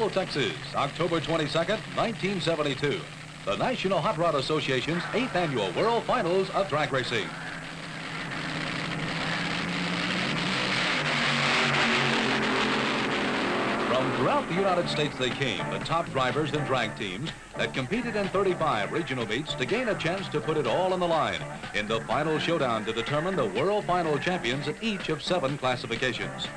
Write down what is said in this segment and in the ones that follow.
Amarillo, Texas, October 22nd, 1972. The National Hot Rod Association's 8th Annual World Finals of Drag Racing. From throughout the United States they came, the top drivers and drag teams that competed in 35 regional meets to gain a chance to put it all on the line in the final showdown to determine the world final champions in each of 7 classifications.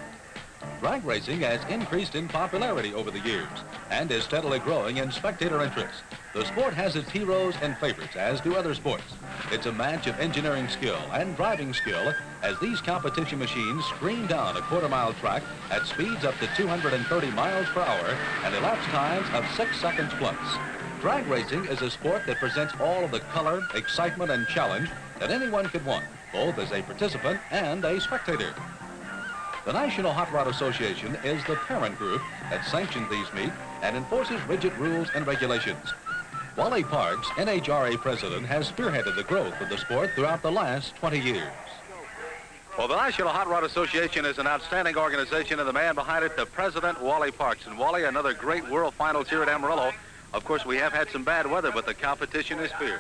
Drag racing has increased in popularity over the years and is steadily growing in spectator interest. The sport has its heroes and favorites, as do other sports. It's a match of engineering skill and driving skill as these competition machines scream down a quarter-mile track at speeds up to 230 miles per hour and elapsed times of 6 seconds plus. Drag racing is a sport that presents all of the color, excitement, and challenge that anyone could want, both as a participant and a spectator. The National Hot Rod Association is the parent group that sanctions these meets and enforces rigid rules and regulations. Wally Parks, NHRA president, has spearheaded the growth of the sport throughout the last 20 years. Well, the National Hot Rod Association is an outstanding organization, and the man behind it, the president, Wally Parks. And Wally, another great world finals here at Amarillo. Of course, we have had some bad weather, but the competition is fierce.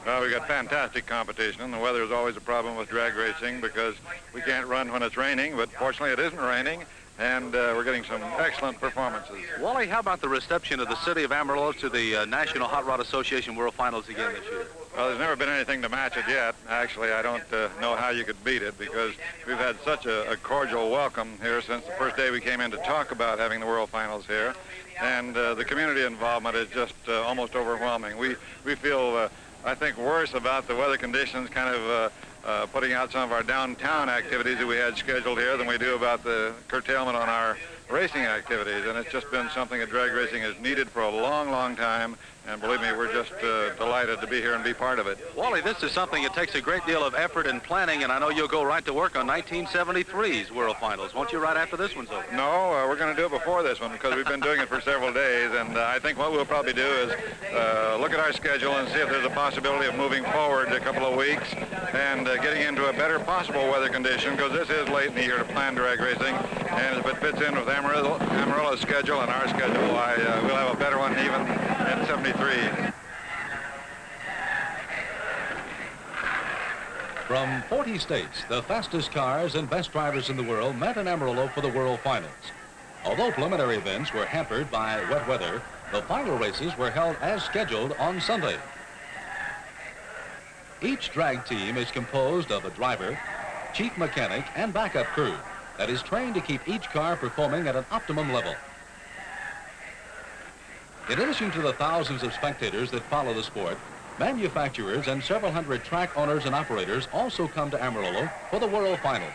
Well, we got fantastic competition, and the weather is always a problem with drag racing because we can't run when it's raining, but fortunately it isn't raining, and we're getting some excellent performances. Wally, how about the reception of the city of Amarillo to the National Hot Rod Association World Finals again this year? Well, there's never been anything to match it yet. Actually, I don't know how you could beat it because we've had such a cordial welcome here since the first day we came in to talk about having the World Finals here. And the community involvement is just almost overwhelming. We feel, I think, worse about the weather conditions kind of putting out some of our downtown activities that we had scheduled here than we do about the curtailment on our racing activities. And it's just been something that drag racing has needed for a long, long time. And believe me, we're just delighted to be here and be part of it. Wally, this is something that takes a great deal of effort and planning, and I know you'll go right to work on 1973's World Finals. Won't you right after this one's over? No, we're going to do it before this one because we've been doing it for several days, and I think what we'll probably do is look at our schedule and see if there's a possibility of moving forward a couple of weeks and getting into a better possible weather condition, because this is late in the year to plan drag racing, and if it fits in with Amarillo's schedule and our schedule, we'll have a better one even in 73. From 40 states, the fastest cars and best drivers in the world met in Amarillo for the World Finals. Although preliminary events were hampered by wet weather, the final races were held as scheduled on Sunday. Each drag team is composed of a driver, chief mechanic, and backup crew that is trained to keep each car performing at an optimum level. In addition to the thousands of spectators that follow the sport, manufacturers and several hundred track owners and operators also come to Amarillo for the World Finals.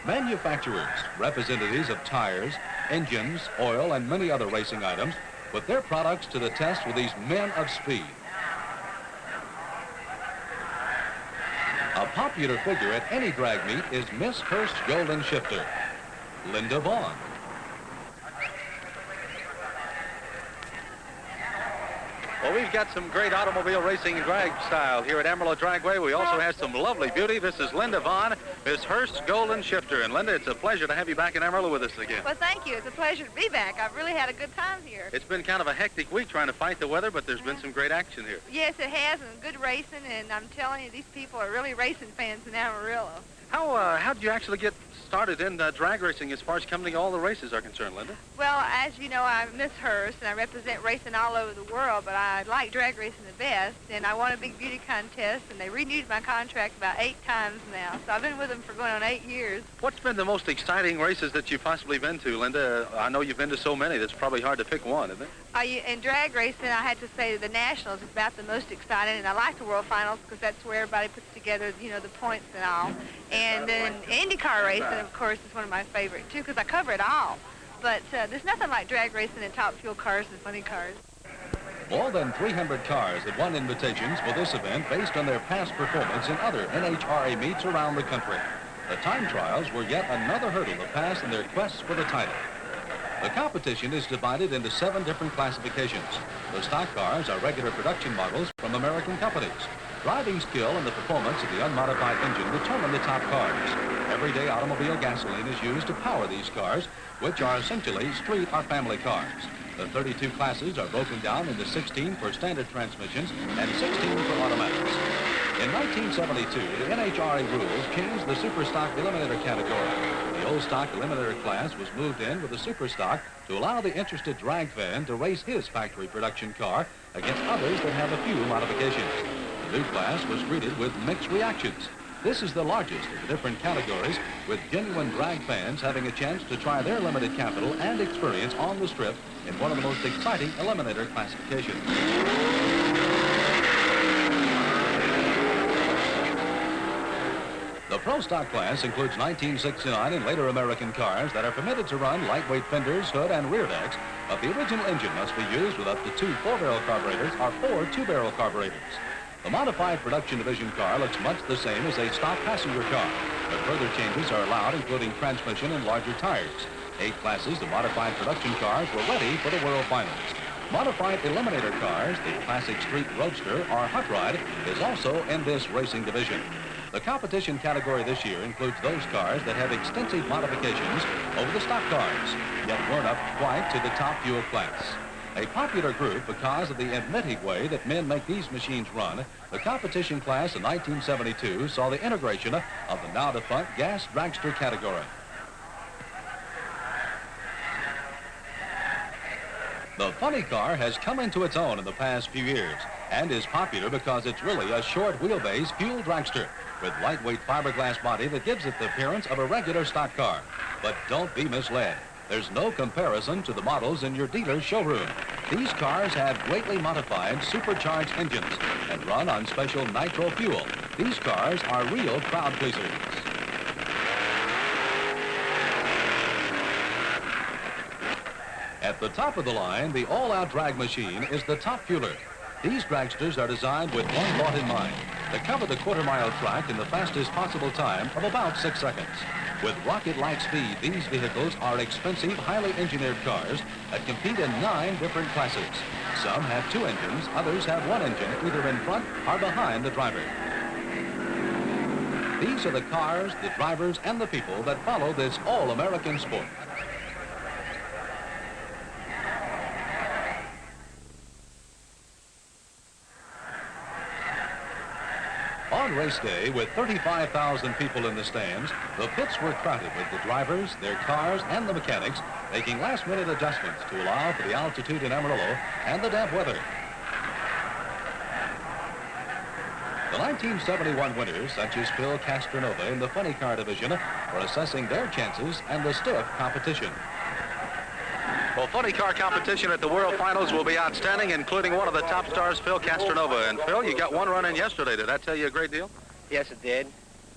Manufacturers, representatives of tires, engines, oil, and many other racing items, put their products to the test with these men of speed. A popular figure at any drag meet is Miss Hurst Golden Shifter, Linda Vaughn. Well, we've got some great automobile racing drag style here at Amarillo Dragway. We also have some lovely beauty. This is Linda Vaughn, Miss Hurst Golden Shifter. And Linda, it's a pleasure to have you back in Amarillo with us again. Well, thank you. It's a pleasure to be back. I've really had a good time here. It's been kind of a hectic week trying to fight the weather, but there's been some great action here. Yes, it has, and good racing, and I'm telling you, these people are really racing fans in Amarillo. How did you actually get started in drag racing as far as coming to all the races are concerned, Linda? Well, as you know, I'm Miss Hurst, and I represent racing all over the world, but I like drag racing the best, and I won a big beauty contest, and they renewed my contract about 8 times now, so I've been with them for going on 8 years. What's been the most exciting races that you've possibly been to, Linda? I know you've been to so many, that's probably hard to pick one, isn't it? In drag racing, I had to say the Nationals is about the most exciting, and I like the World Finals because that's where everybody puts together, you know, the points and all. And then IndyCar racing, of course, is one of my favorite, too, because I cover it all. But there's nothing like drag racing and top fuel cars and funny cars. More than 300 cars had won invitations for this event based on their past performance in other NHRA meets around the country. The time trials were yet another hurdle to pass in their quest for the title. The competition is divided into 7 different classifications. The stock cars are regular production models from American companies. Driving skill and the performance of the unmodified engine determine the top cars. Everyday automobile gasoline is used to power these cars, which are essentially street or family cars. The 32 classes are broken down into 16 for standard transmissions and 16 for automatics. In 1972, the NHRA rules changed the super stock eliminator category. The old stock eliminator class was moved in with the super stock to allow the interested drag fan to race his factory production car against others that have a few modifications. The new class was greeted with mixed reactions. This is the largest of the different categories, with genuine drag fans having a chance to try their limited capital and experience on the strip in one of the most exciting eliminator classifications. The Pro Stock class includes 1969 and later American cars that are permitted to run lightweight fenders, hood, and rear decks, but the original engine must be used with up to 2 4-barrel carburetors or 4 2-barrel carburetors. The modified production division car looks much the same as a stock passenger car, but further changes are allowed, including transmission and larger tires. 8 classes of modified production cars were ready for the World Finals. Modified eliminator cars, the classic street roadster or hot rod, is also in this racing division. The competition category this year includes those cars that have extensive modifications over the stock cars, yet weren't up quite to the top fuel class. A popular group because of the inventive way that men make these machines run, the competition class in 1972 saw the integration of the now-defunct gas dragster category. The funny car has come into its own in the past few years and is popular because it's really a short wheelbase fuel dragster with lightweight fiberglass body that gives it the appearance of a regular stock car. But don't be misled. There's no comparison to the models in your dealer's showroom. These cars have greatly modified supercharged engines and run on special nitro fuel. These cars are real crowd pleasers. At the top of the line, the all-out drag machine is the top fueler. These dragsters are designed with one thought in mind: to cover the quarter-mile track in the fastest possible time of about 6 seconds. With rocket-like speed, these vehicles are expensive, highly engineered cars that compete in 9 different classes. Some have 2 engines, others have 1 engine, either in front or behind the driver. These are the cars, the drivers, and the people that follow this all-American sport. On race day, with 35,000 people in the stands, the pits were crowded with the drivers, their cars, and the mechanics making last-minute adjustments to allow for the altitude in Amarillo and the damp weather. The 1971 winners, such as Phil Castronova in the funny car division, were assessing their chances and the stiff competition. Well, funny car competition at the World Finals will be outstanding, including one of the top stars, Phil Castronova. And Phil, you got one run in yesterday. Did that tell you a great deal? Yes, it did.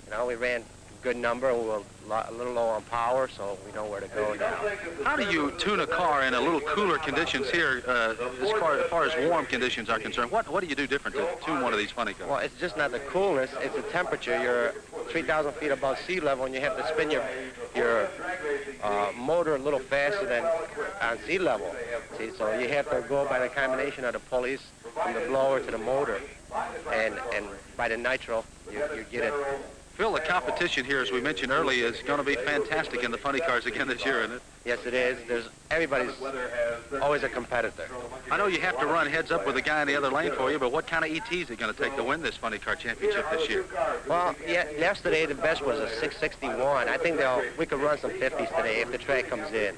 You know, we ran a good number. We were a little low on power, so we know where to go now. How do you tune a car in a little cooler conditions here, as far as warm conditions are concerned? What do you do different to tune one of these funny cars? Well, it's just not the coolness. It's the temperature. You're 3,000 feet above sea level, and you have to spin your motor a little faster than on sea level. See, so you have to go by the combination of the pulleys from the blower to the motor, and by the nitro, you get it. Phil, the competition here, as we mentioned earlier, is going to be fantastic in the funny cars again this year, isn't it? Yes, it is. Everybody's always a competitor. I know you have to run heads up with the guy in the other lane for you, but what kind of ET is it going to take to win this funny car championship this year? Well, yeah, yesterday the best was a 661. I think we could run some 50s today if the track comes in.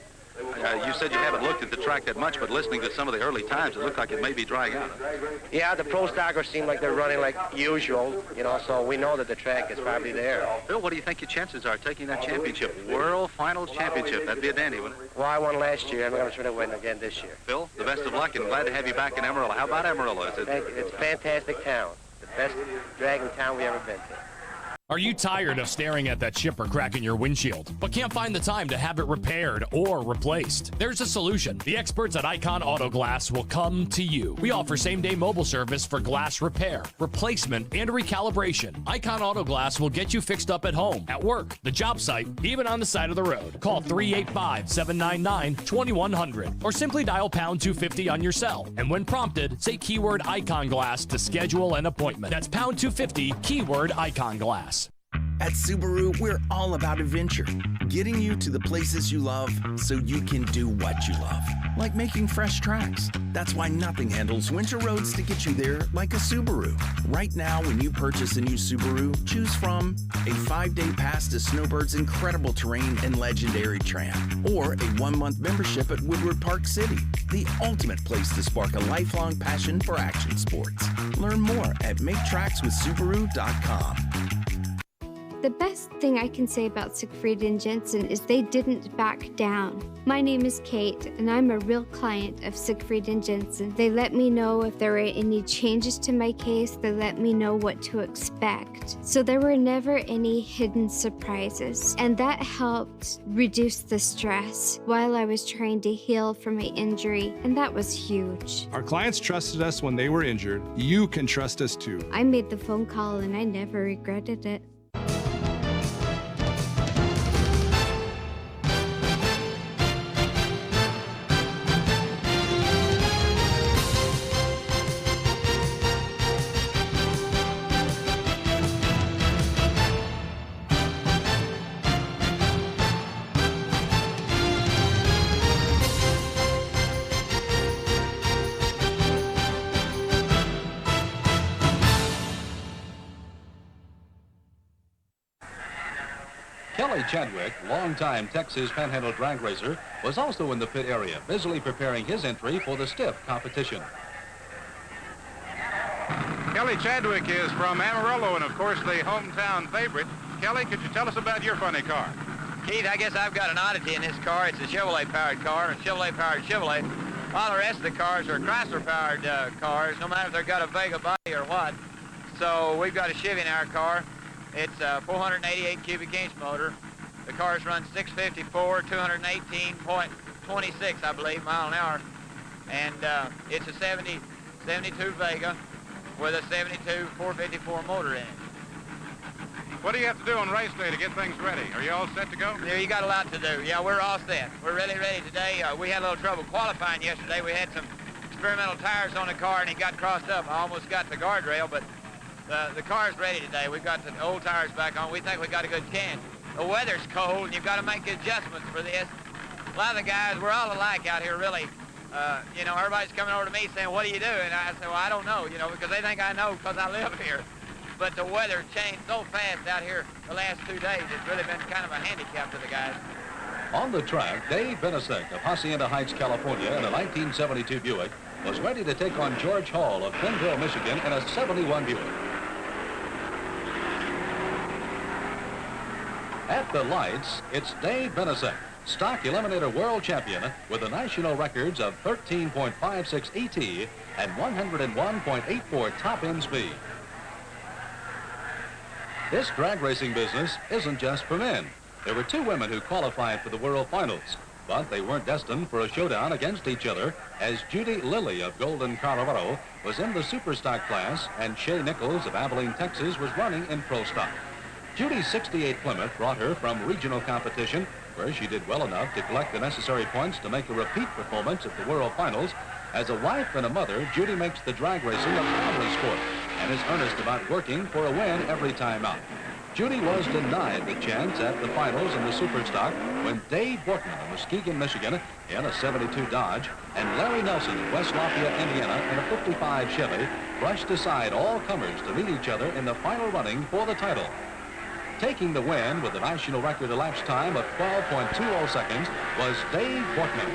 You said you haven't looked at the track that much, but listening to some of the early times, it looked like it may be drying out. Yeah, the pro stockers seem like they're running like usual, you know, so we know that the track is probably there. Phil, what do you think your chances are taking that championship? World Finals Championship. That'd be a dandy, wouldn't it? Well, I won last year. I'm going to try to win again this year. Phil, the best of luck, and glad to have you back in Amarillo. How about Amarillo? It's a fantastic town. The best dragging town we ever been to. Are you tired of staring at that chip or crack in your windshield, but can't find the time to have it repaired or replaced? There's a solution. The experts at Icon Auto Glass will come to you. We offer same-day mobile service for glass repair, replacement, and recalibration. Icon Auto Glass will get you fixed up at home, at work, the job site, even on the side of the road. Call 385-799-2100 or simply dial pound 250 on your cell. And when prompted, say keyword Icon Glass to schedule an appointment. That's pound 250, keyword Icon Glass. At Subaru, we're all about adventure, getting you to the places you love so you can do what you love, like making fresh tracks. That's why nothing handles winter roads to get you there like a Subaru. Right now, when you purchase a new Subaru, choose from a 5-day pass to Snowbird's incredible terrain and legendary tram, or a 1-month membership at Woodward Park City, the ultimate place to spark a lifelong passion for action sports. Learn more at maketrackswithsubaru.com. The best thing I can say about Siegfried & Jensen is they didn't back down. My name is Kate, and I'm a real client of Siegfried & Jensen. They let me know if there were any changes to my case. They let me know what to expect. So there were never any hidden surprises, and that helped reduce the stress while I was trying to heal from my injury, and that was huge. Our clients trusted us when they were injured. You can trust us too. I made the phone call, and I never regretted it. Kelly Chadwick, longtime Texas Panhandle drag racer, was also in the pit area, busily preparing his entry for the stiff competition. Kelly Chadwick is from Amarillo and, of course, the hometown favorite. Kelly, could you tell us about your funny car? Keith, I guess I've got an oddity in this car. It's a Chevrolet-powered car, a Chevrolet-powered Chevrolet. All the rest of the cars are Chrysler-powered cars, no matter if they've got a Vega body or what. So we've got a Chevy in our car. It's a 488 cubic inch motor. The cars run 654, 218.26, I believe, mile an hour. And it's a 72 Vega with a 72 454 motor in it. What do you have to do on race day to get things ready? Are you all set to go? Yeah, you got a lot to do. Yeah, we're all set. We're really ready today. We had a little trouble qualifying yesterday. We had some experimental tires on the car, and it got crossed up. I almost got the guardrail, but the car's ready today. We've got the old tires back on. We think we got a good 10. The weather's cold, and you've got to make adjustments for this. A lot of the guys, we're all alike out here, really. You know, everybody's coming over to me saying, what do you do? And I say, well, I don't know, you know, because they think I know because I live here. But the weather changed so fast out here the last 2 days. It's really been kind of a handicap to the guys. On the track, Dave Benesek of Hacienda Heights, California, in a 1972 Buick, was ready to take on George Hall of Pennville, Michigan, in a 71 Buick. At the lights, it's Dave Benesek, stock eliminator world champion with the national records of 13.56 ET and 101.84 top end speed. This drag racing business isn't just for men. There were 2 women who qualified for the World Finals, but they weren't destined for a showdown against each other, as Judy Lilly of Golden, Colorado was in the super stock class and Shay Nichols of Abilene, Texas was running in pro stock. Judy's 68 Plymouth brought her from regional competition, where she did well enough to collect the necessary points to make a repeat performance at the World Finals. As a wife and a mother, Judy makes the drag racing a family sport and is earnest about working for a win every time out. Judy was denied the chance at the finals in the super stock when Dave Bortman of Muskegon, Michigan, in a 72 Dodge, and Larry Nelson of West Lafayette, Indiana, in a 55 Chevy, brushed aside all comers to meet each other in the final running for the title. Taking the win with the national record elapsed time of 12.20 seconds was Dave Bortman.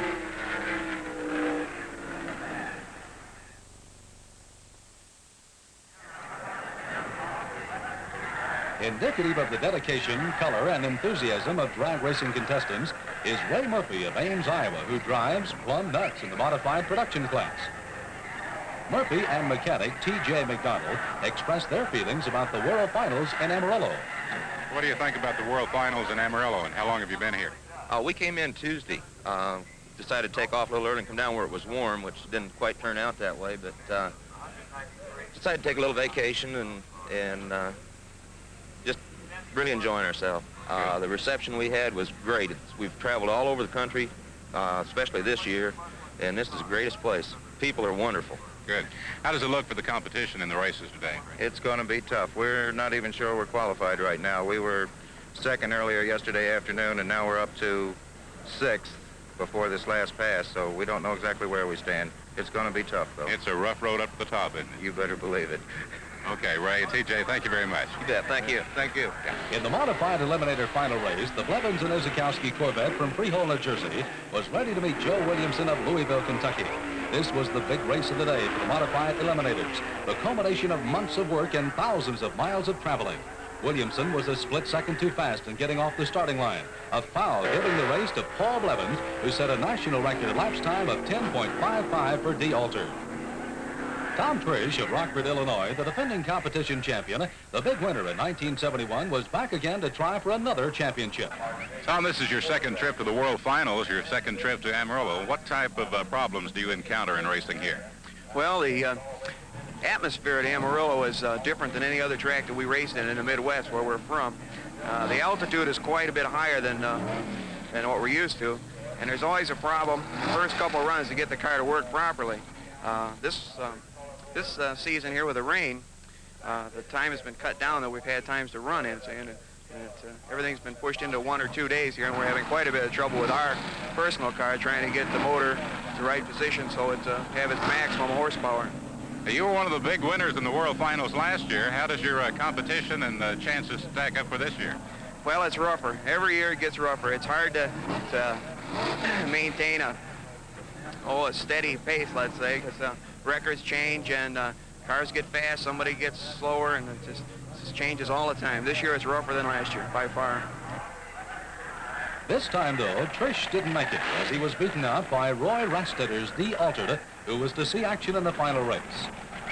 Indicative of the dedication, color, and enthusiasm of drag racing contestants is Ray Murphy of Ames, Iowa, who drives Plum Nuts in the modified production class. Murphy and mechanic T.J. McDonald expressed their feelings about the World Finals in Amarillo. What do you think about the World Finals in Amarillo, and how long have you been here? We came in Tuesday. Decided to take off a little early and come down where it was warm, which didn't quite turn out that way, but decided to take a little vacation and just really enjoying ourselves. The reception we had was great. We've traveled all over the country, especially this year, and this is the greatest place. People are wonderful. Good. How does it look for the competition in the races today? It's going to be tough. We're not even sure we're qualified right now. We were second earlier yesterday afternoon, and now we're up to sixth before this last pass, so we don't know exactly where we stand. It's going to be tough, though. It's a rough road up to the top, isn't it? You better believe it. Okay, Ray, TJ, thank you very much. You bet. Thank you. Thank you. In the modified eliminator final race, the Blevins and Izakowski Corvette from Freehold, New Jersey, was ready to meet Joe Williamson of Louisville, Kentucky. This was the big race of the day for the modified eliminators, the culmination of months of work and thousands of miles of traveling. Williamson was a split second too fast in getting off the starting line. A foul giving the race to Paul Blevins, who set a national record lapse time of 10.55 for de-altered. Tom Trish of Rockford, Illinois, the defending competition champion, the big winner in 1971, was back again to try for another championship. Tom, this is your second trip to the World Finals, your second trip to Amarillo. What type of problems do you encounter in racing here? Well, the atmosphere at Amarillo is different than any other track that we race in the Midwest, where we're from. The altitude is quite a bit higher than what we're used to, and there's always a problem the first couple of runs to get the car to work properly. This season here with the rain, the time has been cut down that we've had times to run in, and everything's been pushed into 1 or 2 days here, and we're having quite a bit of trouble with our personal car trying to get the motor to the right position so it have its maximum horsepower. You were one of the big winners in the World Finals last year. How does your competition and chances stack up for this year? Well, it's rougher. Every year it gets rougher. It's hard to maintain a steady pace, let's say, because records change and cars get fast, somebody gets slower, and it just changes all the time. This year it's rougher than last year, by far. This time, though, Trish didn't make it, as he was beaten out by Roy Rastetter's de-altered, who was to see action in the final race.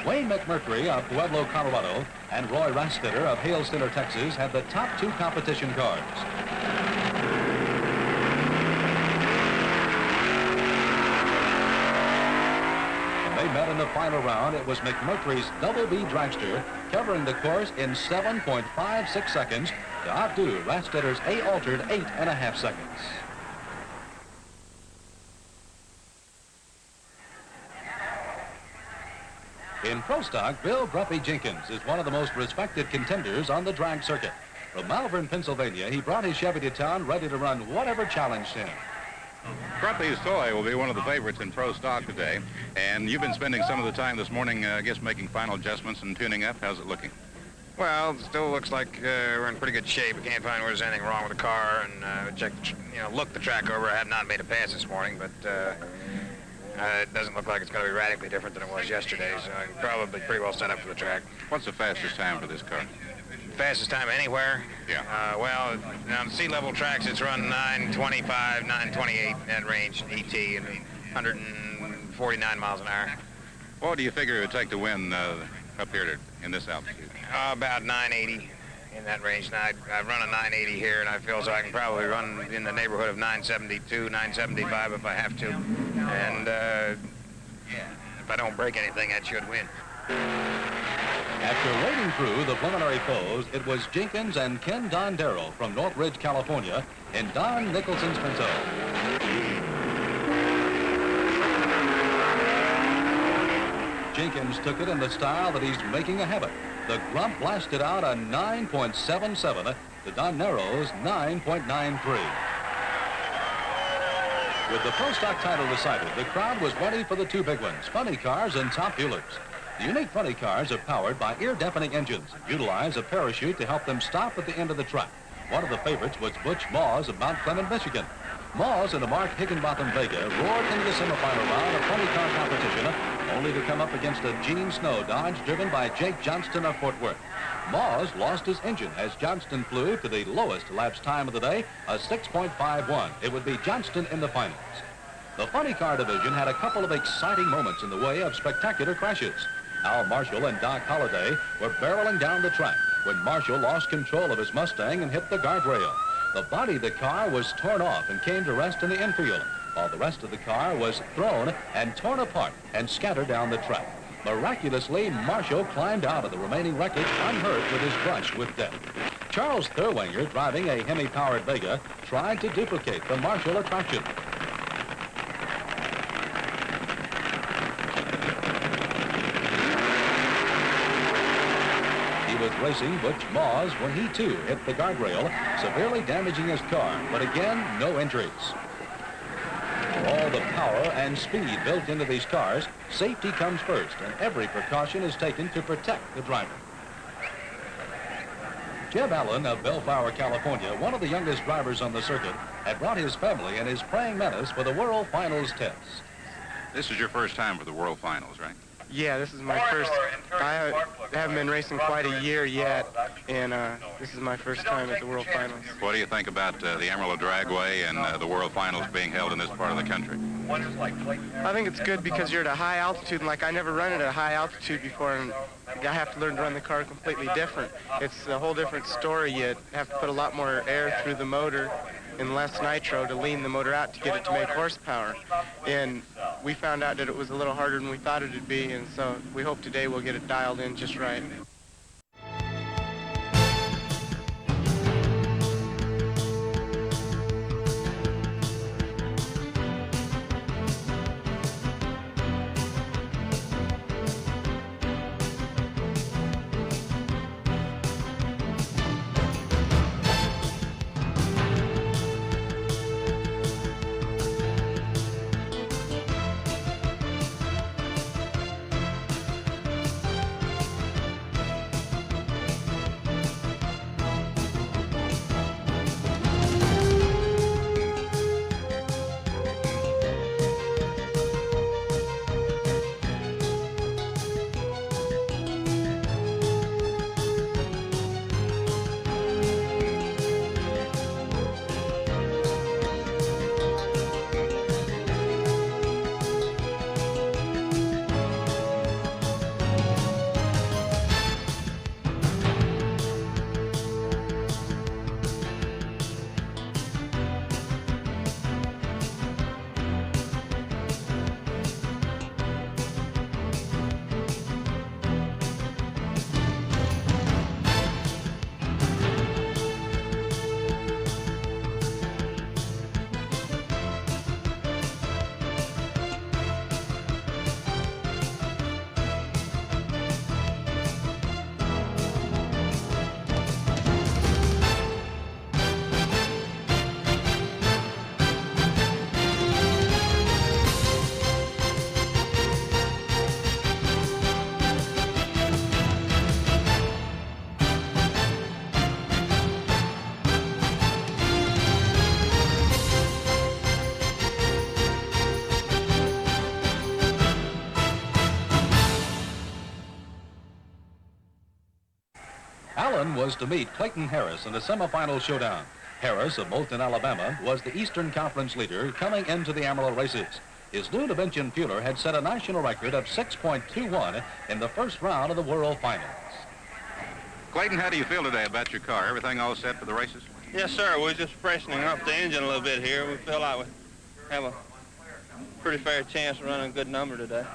Wayne McMurtry of Pueblo, Colorado, and Roy Rastetter of Hale Center, Texas, had the top two competition cars. When they met in the final round, it was McMurtry's Double B dragster covering the course in 7.56 seconds to outdo Rastetter's A-altered 8.5 seconds. In Pro Stock, Bill Bruffy Jenkins is one of the most respected contenders on the drag circuit. From Malvern, Pennsylvania, he brought his Chevy to town ready to run whatever challenged him. Bruffy's toy will be one of the favorites in Pro Stock today, and you've been spending some of the time this morning, I guess, making final adjustments and tuning up. How's it looking? Well, it still looks like we're in pretty good shape. We can't find where there's anything wrong with the car, and looked the track over. I have not made a pass this morning, but it doesn't look like it's going to be radically different than it was yesterday, so I'm probably pretty well set up for the track. What's the fastest time for this car? Fastest time anywhere? Yeah. Well, on sea-level tracks, it's run 9:25, 9:28, that range, ET, and 149 miles an hour. What do you figure it would take to win up here in this altitude? About 980 in that range. Now, I've run a 980 here, and I feel so I can probably run in the neighborhood of 972, 975 if I have to. And if I don't break anything, that should win. After wading through the preliminary foes, it was Jenkins and Ken Dondero from Northridge, California, in Don Nicholson's Pinto. Jenkins took it in the style that he's making a habit. The Grump blasted out a 9.77 to Dondero's 9.93. With the Pro Stock title decided, the crowd was ready for the two big ones, funny cars and top fuelers. The unique funny cars are powered by ear-deafening engines, utilize a parachute to help them stop at the end of the track. One of the favorites was Butch Moss of Mount Clement, Michigan. Moss and the Mark Higginbotham Vega roared into the semifinal round of funny car competition, only to come up against a Gene Snow Dodge driven by Jake Johnston of Fort Worth. Moss lost his engine as Johnston flew to the lowest lapse time of the day, a 6.51. It would be Johnston in the finals. The funny car division had a couple of exciting moments in the way of spectacular crashes. Al Marshall and Doc Holliday were barreling down the track when Marshall lost control of his Mustang and hit the guardrail. The body of the car was torn off and came to rest in the infield, while the rest of the car was thrown and torn apart and scattered down the track. Miraculously, Marshall climbed out of the remaining wreckage unhurt with his brush with death. Charles Thurwanger, driving a Hemi-powered Vega, tried to duplicate the Marshall attraction. He was racing Butch Moss when he too hit the guardrail, severely damaging his car, but again, no injuries. For all the power and speed built into these cars, safety comes first, and every precaution is taken to protect the driver. Jeb Allen of Bellflower, California, one of the youngest drivers on the circuit, had brought his family and his praying menace for the World Finals test. This is your first time for the World Finals, right? Yeah, this is my first. I haven't been racing quite a year yet, and this is my first time at the World Finals. What do you think about the Amarillo Dragway and the World Finals being held in this part of the country? I think it's good because you're at a high altitude, and like I never run at a high altitude before, and I have to learn to run the car completely different. It's a whole different story. You have to put a lot more air through the motor and less nitro to lean the motor out to get it to make horsepower. And we found out that it was a little harder than we thought it'd be, and so we hope today we'll get it dialed in just right. Allen was to meet Clayton Harris in the semifinal showdown. Harris of Moulton, Alabama, was the Eastern Conference leader coming into the Amarillo races. His new dimension fueler had set a national record of 6.21 in the first round of the World Finals. Clayton, how do you feel today about your car? Everything all set for the races? Yes, sir. We're just freshening up the engine a little bit here. We feel like we have a pretty fair chance of running a good number today.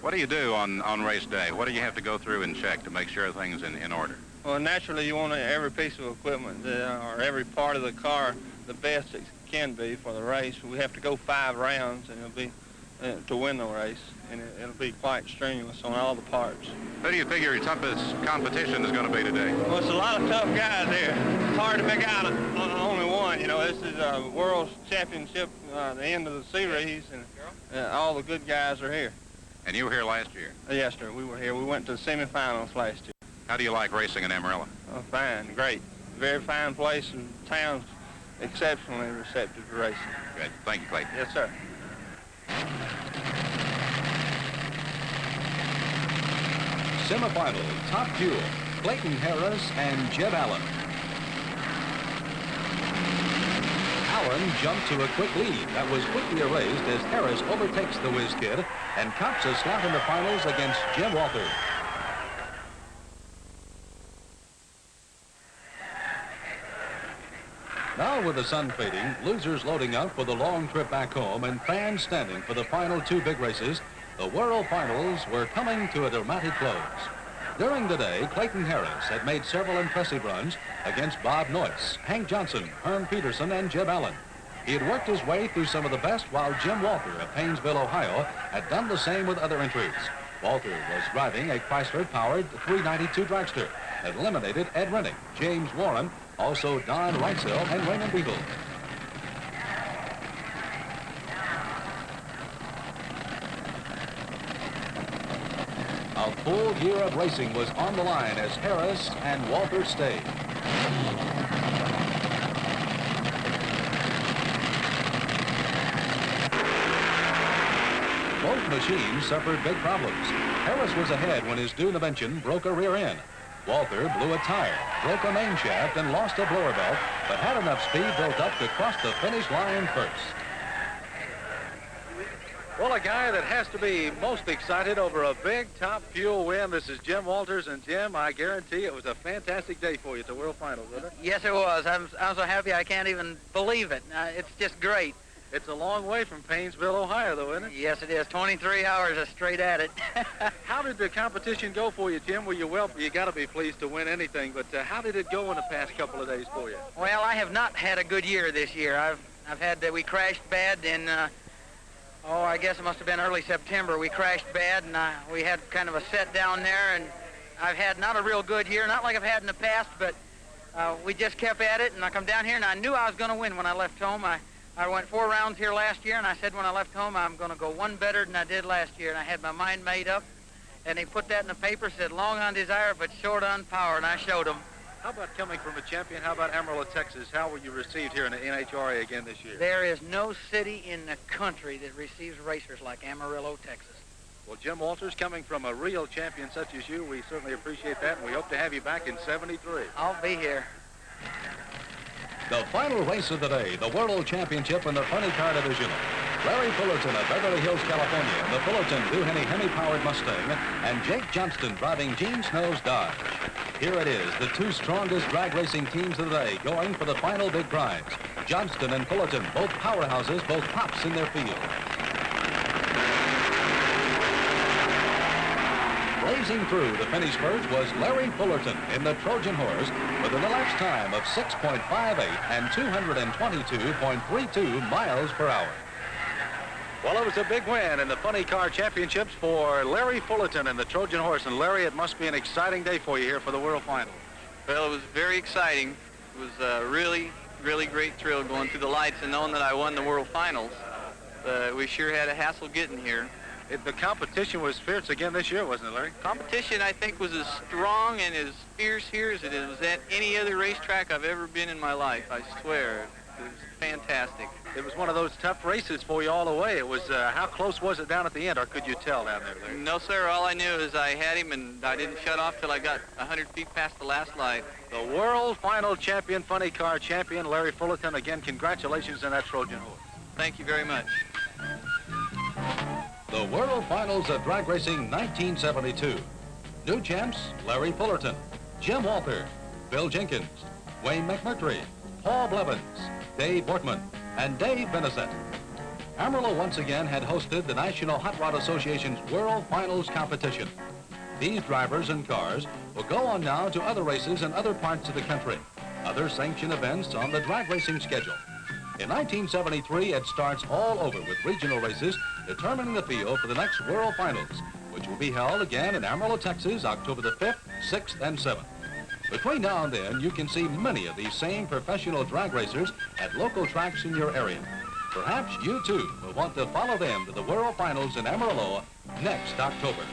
What do you do on race day? What do you have to go through and check to make sure everything's in order? Well, naturally, you want every piece of equipment or every part of the car the best it can be for the race. We have to go 5 rounds, and it'll be to win the race, and it'll be quite strenuous on all the parts. Who do you figure your toughest competition is going to be today? Well, it's a lot of tough guys here. It's hard to pick out only one. You know, this is a world championship, the end of the series, and all the good guys are here. And you were here last year? Yes, sir. We were here. We went to the semifinals last year. How do you like racing in Amarillo? Oh, fine, great. Very fine place, and town's exceptionally receptive to racing. Good. Thank you, Clayton. Yes, sir. Semifinal, top duel, Clayton Harris and Jeb Allen. Warren jumped to a quick lead that was quickly erased as Harris overtakes the Whiz Kid and cops a slot in the finals against Jim Walter. Now with the sun fading, losers loading up for the long trip back home and fans standing for the final two big races, the World Finals were coming to a dramatic close. During the day, Clayton Harris had made several impressive runs against Bob Noyce, Hank Johnson, Herm Peterson, and Jeb Allen. He had worked his way through some of the best while Jim Walter of Paynesville, Ohio, had done the same with other entries. Walter was driving a Chrysler-powered 392 dragster that eliminated Ed Rennick, James Warren, also Don Reitzel, and Raymond Beagle. A full year of racing was on the line as Harris and Walter stayed. Both machines suffered big problems. Harris was ahead when his Dune engine broke a rear end. Walter blew a tire, broke a main shaft, and lost a blower belt, but had enough speed built up to cross the finish line first. Well, a guy that has to be most excited over a big top fuel win. This is Jim Walters, and Jim, I guarantee it was a fantastic day for you at the World Finals, wasn't it? Yes, it was. I'm so happy I can't even believe it. It's just great. It's a long way from Paynesville, Ohio, though, isn't it? Yes, it is. 23 hours straight at it. How did the competition go for you, Jim? Well, you got to be pleased to win anything, but how did it go in the past couple of days for you? Well, I have not had a good year this year. I've had that we crashed bad in, I guess it must have been early September. We crashed bad, and we had kind of a set down there, and I've had not a real good year, not like I've had in the past, but we just kept at it, and I come down here, and I knew I was going to win when I left home. I went 4 rounds here last year, and I said when I left home, I'm going to go one better than I did last year, and I had my mind made up, and they put that in the paper, said long on desire, but short on power, and I showed them. How about coming from a champion? How about Amarillo, Texas? How were you received here in the NHRA again this year? There is no city in the country that receives racers like Amarillo, Texas. Well, Jim Walters, coming from a real champion such as you, we certainly appreciate that, and we hope to have you back in '73. I'll be here. The final race of the day, the World Championship in the funny car division. Larry Fullerton of Beverly Hills, California, in the Fullerton Duhenny Hemi-powered Mustang, and Jake Johnston driving Gene Snow's Dodge. Here it is, the two strongest drag racing teams of the day going for the final big prize. Johnston and Fullerton, both powerhouses, both tops in their field. Blazing through the finish first was Larry Fullerton in the Trojan Horse with an elapsed time of 6.58 and 222.32 miles per hour. Well, it was a big win in the Funny Car Championships for Larry Fullerton and the Trojan Horse. And Larry, it must be an exciting day for you here for the World Final. Well, it was very exciting. It was a really, really great thrill going through the lights and knowing that I won the World Finals. We sure had a hassle getting here. The competition was fierce again this year, wasn't it, Larry? Competition, I think, was as strong and as fierce here as it was at any other racetrack I've ever been in my life, I swear. It was fantastic. It was one of those tough races for you all the way. It was, how close was it down at the end, or could you tell down there, Larry? No, sir. All I knew is I had him, and I didn't shut off till I got 100 feet past the last light. The World Final Champion, Funny Car Champion, Larry Fullerton. Again, congratulations on that Trojan Horse. Thank you very much. The World Finals of Drag Racing 1972. New champs, Larry Fullerton, Jim Walter, Bill Jenkins, Wayne McMurtry, Paul Blevins, Dave Wortman, and Dave Benesett. Amarillo once again had hosted the National Hot Rod Association's World Finals competition. These drivers and cars will go on now to other races in other parts of the country, other sanctioned events on the drag racing schedule. In 1973, it starts all over with regional races determining the field for the next World Finals, which will be held again in Amarillo, Texas, October the 5th, 6th, and 7th. Between now and then, you can see many of these same professional drag racers at local tracks in your area. Perhaps you, too, will want to follow them to the World Finals in Amarillo next October.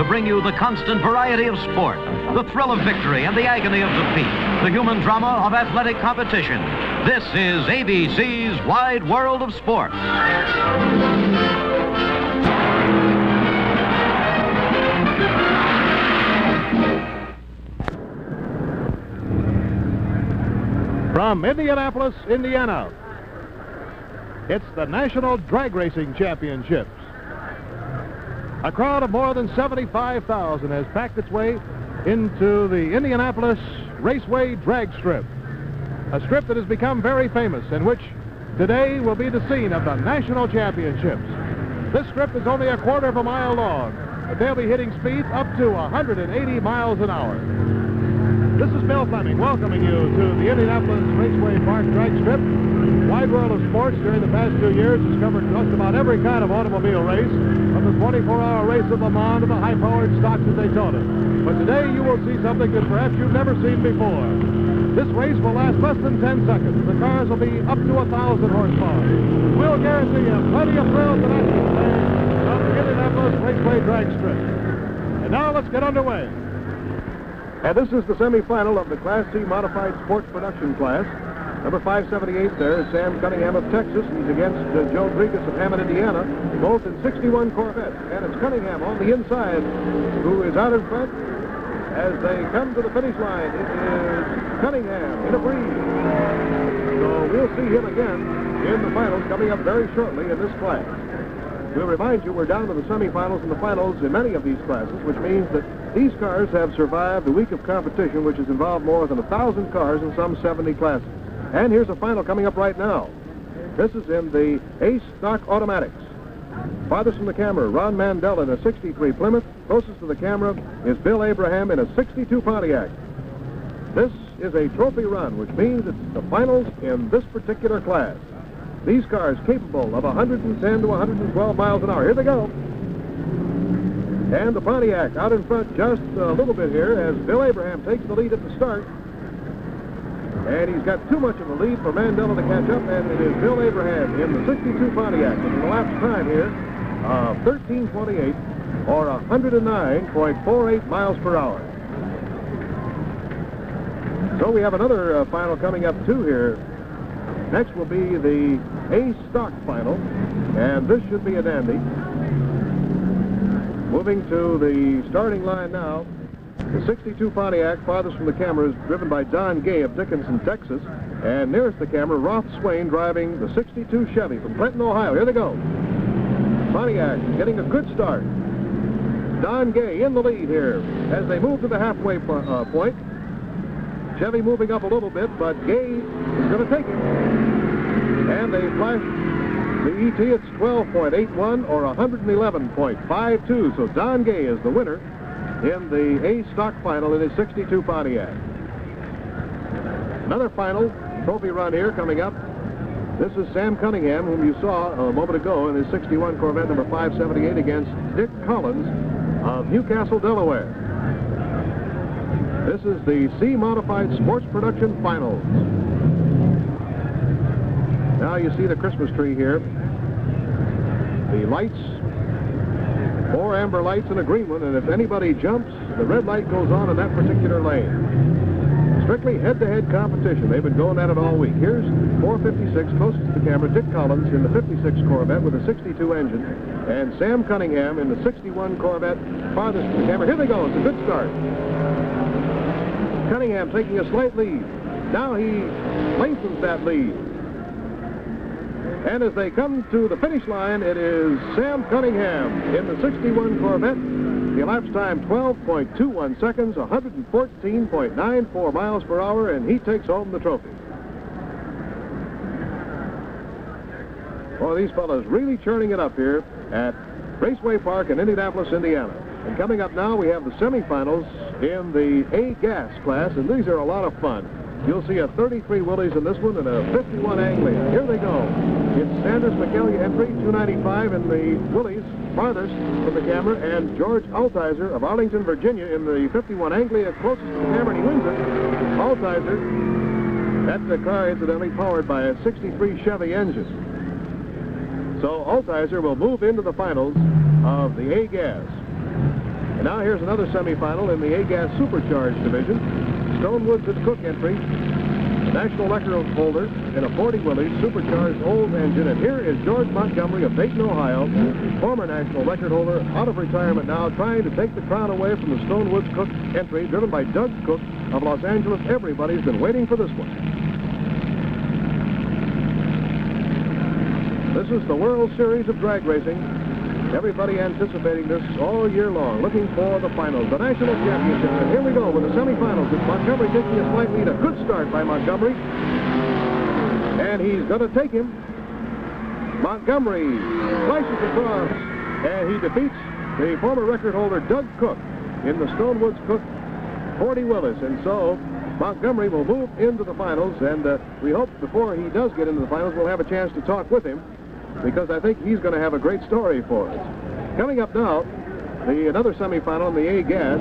bring you the constant variety of sport, the thrill of victory and the agony of defeat, the human drama of athletic competition. This is ABC's Wide World of Sport. From Indianapolis, Indiana, it's the National Drag Racing Championships. A crowd of more than 75,000 has packed its way into the Indianapolis Raceway drag strip, a strip that has become very famous and which today will be the scene of the National Championships. This strip is only a quarter of a mile long, but they'll be hitting speeds up to 180 miles an hour. This is Bill Fleming welcoming you to the Indianapolis Raceway Park drag strip. Wide World of Sports during the past 2 years has covered just about every kind of automobile race, from the 24-hour race of Le Mans to the high-powered stocks at Daytona. But today you will see something that perhaps you've never seen before. This race will last less than 10 seconds. The cars will be up to 1,000 horsepower. We'll guarantee you plenty of thrills and action from the Indianapolis Raceway drag strip. And now let's get underway. And this is the semifinal of the Class C Modified Sports Production class. Number 578 there is Sam Cunningham of Texas. He's against Joe Rodriguez of Hammond, Indiana, both in 61 Corvettes. And it's Cunningham on the inside who is out in front. As they come to the finish line, it is Cunningham in a breeze. So we'll see him again in the finals coming up very shortly in this class. We'll remind you we're down to the semifinals and the finals in many of these classes, which means that these cars have survived a week of competition which has involved more than 1,000 cars in some 70 classes. And here's a final coming up right now. This is in the Ace Stock Automatics. Farthest from the camera, Ron Mandel in a 63 Plymouth. Closest to the camera is Bill Abraham in a 62 Pontiac. This is a trophy run, which means it's the finals in this particular class. These cars capable of 110 to 112 miles an hour. Here they go. And the Pontiac out in front just a little bit here as Bill Abraham takes the lead at the start. And he's got too much of a lead for Mandela to catch up, and it is Bill Abraham in the 62 Pontiac with an elapsed time here of 13:28 or 109.48 miles per hour. So we have another final coming up too here. Next will be the Ace Stock final, and this should be a dandy. Moving to the starting line now. The 62 Pontiac, farthest from the camera, is driven by Don Gay of Dickinson, Texas. And nearest the camera, Roth Swain driving the 62 Chevy from Clinton, Ohio. Here they go. Pontiac getting a good start. Don Gay in the lead here as they move to the halfway point. Chevy moving up a little bit, but Gay is going to take it. And they flash the ET. It's 12.81 or 111.52. So Don Gay is the winner in the Ace Stock final in his 62 Pontiac. Another final trophy run here coming up. This is Sam Cunningham, whom you saw a moment ago in his 61 Corvette number 578 against Dick Collins of Newcastle, Delaware. This is the C Modified Sports Production Finals. Now you see the Christmas tree here. The lights, 4 amber lights and a green one, and if anybody jumps, the red light goes on in that particular lane. Strictly head-to-head competition. They've been going at it all week. Here's 456, closest to the camera, Dick Collins in the 56 Corvette with a 62 engine, and Sam Cunningham in the 61 Corvette, farthest to the camera. Here they go. It's a good start. Cunningham taking a slight lead. Now he lengthens that lead. And as they come to the finish line, it is Sam Cunningham in the 61 Corvette. The elapsed time, 12.21 seconds, 114.94 miles per hour, and he takes home the trophy. Boy, these fellows really churning it up here at Raceway Park in Indianapolis, Indiana. And coming up now, we have the semifinals in the A-Gas class, and these are a lot of fun. You'll see a 33 Willys in this one and a 51 Anglia. Here they go. It's Sanders McEllia entry, 295 in the Willys, farthest from the camera, and George Altizer of Arlington, Virginia in the 51 Anglia, closest to the camera, and he wins it. Altizer, that's the car incidentally powered by a 63 Chevy engine. So Altizer will move into the finals of the A-Gas. And now here's another semifinal in the A-Gas Supercharged division. Stonewoods and Cook entry. The national record holder in a 40 Willys supercharged old engine. And here is George Montgomery of Dayton, Ohio, former national record holder, out of retirement now, trying to take the crown away from the Stonewoods Cook entry, driven by Doug Cook of Los Angeles. Everybody's been waiting for this one. This is the World Series of Drag Racing. Everybody anticipating this all year long, looking for the finals, the national championship. And here we go with the semifinals. It's Montgomery taking a slight lead. A good start by Montgomery. And he's going to take him. Montgomery slices across, and he defeats the former record holder, Doug Cook, in the Stonewoods Cook 40 Willys. And so Montgomery will move into the finals, and we hope before he does get into the finals, we'll have a chance to talk with him, because I think he's going to have a great story for us. Coming up now, another semifinal in the A-Gas.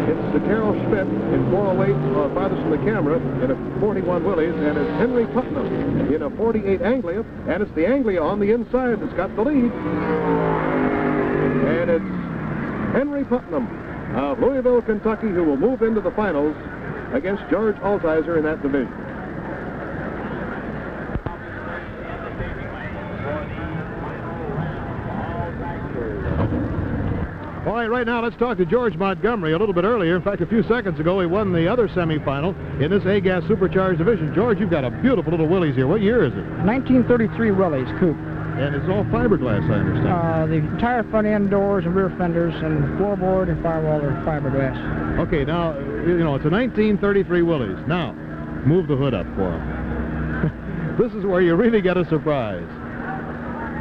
It's the Carroll Schmidt in 408, farthest from the camera, in a 41 Willys, and it's Henry Putnam in a 48 Anglia, and it's the Anglia on the inside that's got the lead. And it's Henry Putnam of Louisville, Kentucky, who will move into the finals against George Altizer in that division. All right now let's talk to George Montgomery. A little bit earlier, in fact a few seconds ago, he won the other semifinal in this A-Gas Supercharged division. George, you've got a beautiful little Willys here. What year is it? 1933 Willys coupe. And it's all fiberglass, I understand. The entire front end doors and rear fenders and floorboard and firewall are fiberglass. Okay, now, you know, it's a 1933 Willys. Now, move the hood up for him. This is where you really get a surprise.